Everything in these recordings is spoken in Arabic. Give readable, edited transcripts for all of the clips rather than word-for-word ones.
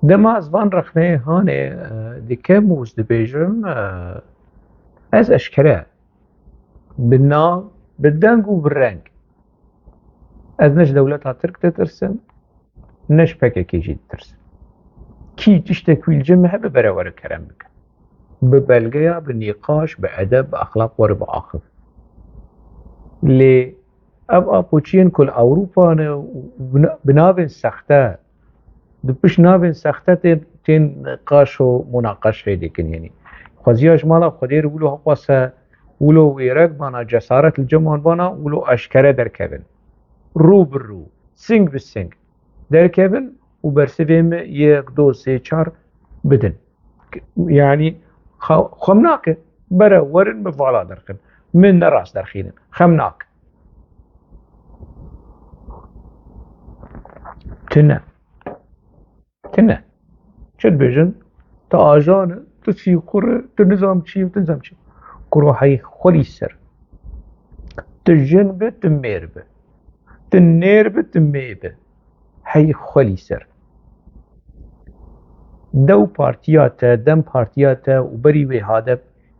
دما از وان رخنه هانه دیکه موز دبیجم از اشکره بالناو بالدنگ و بالرنگ از نش دولتا ترك تترسم نش PKK جي تترسم كي تشتكي الجمع ببرا ورا كلام بك ببلغيا بالنقاش بأدب بأخلاق ورا بآخر لي أبقى بوچين كل أوروبا بنابن سخته دبش نابن سخته تين نقاش و مناقش هيديكن يعني خوزياش مالا خدير ولو هقواسا ولو ويرق بانا جسارة الجمعان بانا ولو أشكره در كبن رو بالرو سنگ بالسنگ در كبن وبرسبهم يك دو سي چار بدن يعني خمناك برا ورن بفالا درخن من راس درخين خمناك تنه تنه شد بيجن تاجان تسيقر تنظام شي وتنظام شي كرو هاي خلي سر تجنب تميرب تنيرب تميب هاي خلي سر دو بارتياتا دم بارتياتا وبري وي هادب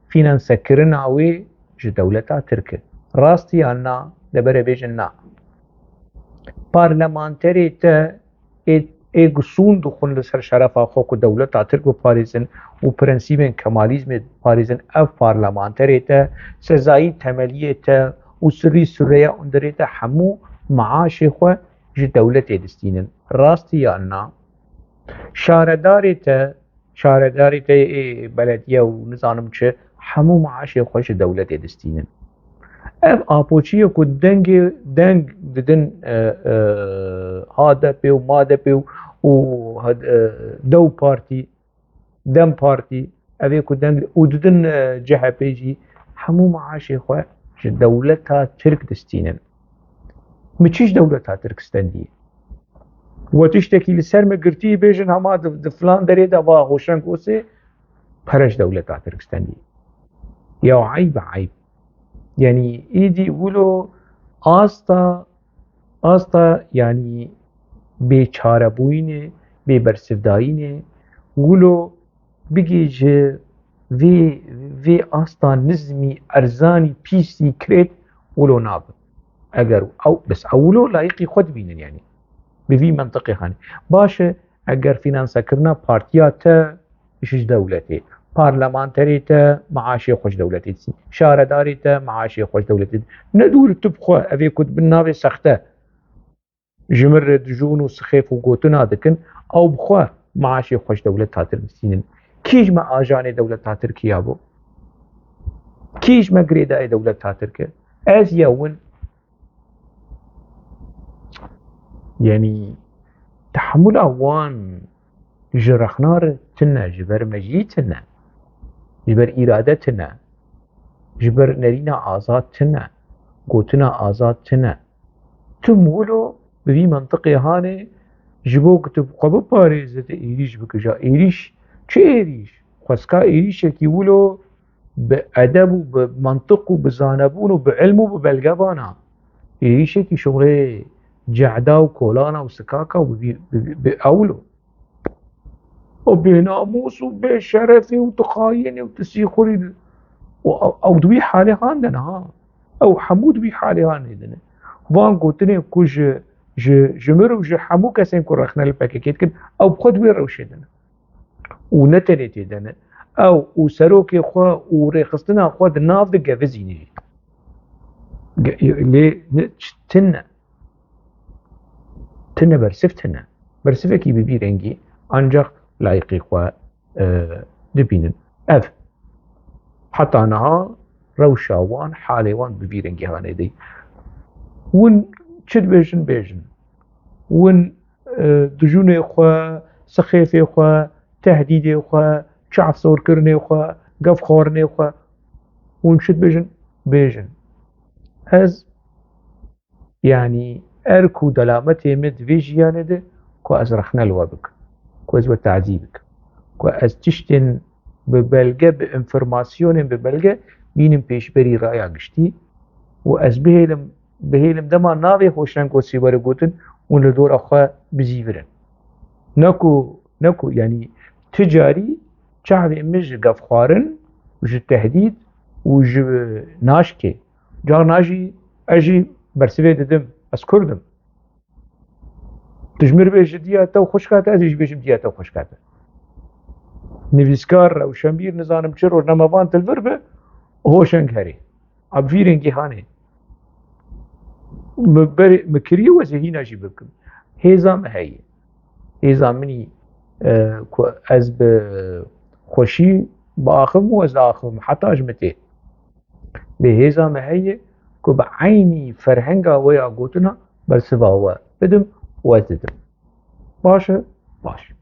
فينانسا كرنا وي جي دولتا تركي راستي عنا دبر بيجن نا بارلمانتري تا اي قصون دخون لسر شرفا خوكو دولتا ترك باريزن و برنسيبن كماليزم باريزن اف بارلمانتري تا سزاي تمليه تا و سري سرية اندري تا حمو معاشي خو جي دولتا دستينن راستي عنا شارداری تا بلدیه و نزانم چه همو معاشی خوش دولت دستینن اف آپوچیه که دنگ ددن هاده پی و ماده پی و دو پارتی دم پارتی اوی که دنگ و ددن جهه پیجی همو معاشی خوش دولت ها ترک دستینن مچیش دولت ها ترکستان وتشتكي لسر قرتي بيجن هما فلان دريد ابا غوشن كوسي برش دولة تركستان يا عيب يعني ايدي يقولوا آستا يعني بيچاره بوينه ببرسفداينه يقولوا بيجي في آستا نزمي ارزاني بيسي كريت ولو ناب اگر او بس اولو لايقي خود بينن يعني بفي منطقي هاني باشه اگر فينانسا كرنا بارتياتا ايش دولتي بارلمانتري تا معاشي خوش دولتي شارداري تا معاشي خوش دولتي ندور تبخوا افي كنت بالناوي سخته جمر دجون وسخيف وقوتنا دكن او بخوا معاشي خوش دولت هاتر بسينن كيش ما اجاني دولت هاتر كيابو كيش ما قريدا دولت هاتر كي از يوون يعني تحمل أوان جرخنار تنا جبر مجيتنا جبر إرادتنا جبر نرينا آزاد تنا قوتنا آزاد تنا تمولو بذي منطقي هاني جبو كتب قبو باريزة إيريش بكجا إيريش چه إيريش خسكا إيريش يقولو بأدب وبمنطق وبزانبون وبعلم وببلغبانا إيريش كي شغله جعدا وكولانا وسكاكا بأولو وبناموس وبشرفي وتخايني وتسيخوري او دوي حالي هاندنا ها او حمود دوي حالي هاندنا وان قوتني كوج جمر وج حمو كسين كو رخنا الباكيت كن او بخد وي روشدنا ونتنيتي دنا او وسروكي خو وريخستنا خو ناف دغفزيني لي تنه برسفتنا ببي رنگي ancak لايقي خوا دبينن اف حتى انها روشاوان حاليوان ببي رنگي هاني دي ون چد بيجن ون دجوني خوا سخيفي خوا تهديدي خوا شعف صور كرني خوا قف خورني خوا ون چد بيجن از يعني اركو دلامتي مد فيجيانه ده كو از رخنا الوابك كو از تعذيبك كو از تشتن ببلغه بانفرماسيون ببلغه بينم پیش بری رأي گشتي و از بهيلم دما ناوي خوشن كو سيبر گوتن ون لدور اخوا بزيورن نكو نكو يعني تجاري شعبي مش قف خوارن وج التهديد وج ناشكي جا ناجي اجي برسبي ددم اسكردم تجمر بيج دياتا وخشكاتا ازيج بيجم دياتا وخشكاتا نفيسكار او شمبير نزانم چر روزنامه‌وان تلفر هو شنگهري اب فيرنگي هاني مكري وزهي ناجي بكم هيزام هي هيزام مني از بخوشي باخم وز اخم حتى اجمتي بهيزام هي كو بعيني فرهنگا ويا قوتنا بل سباوا بدم وزدم باشه باش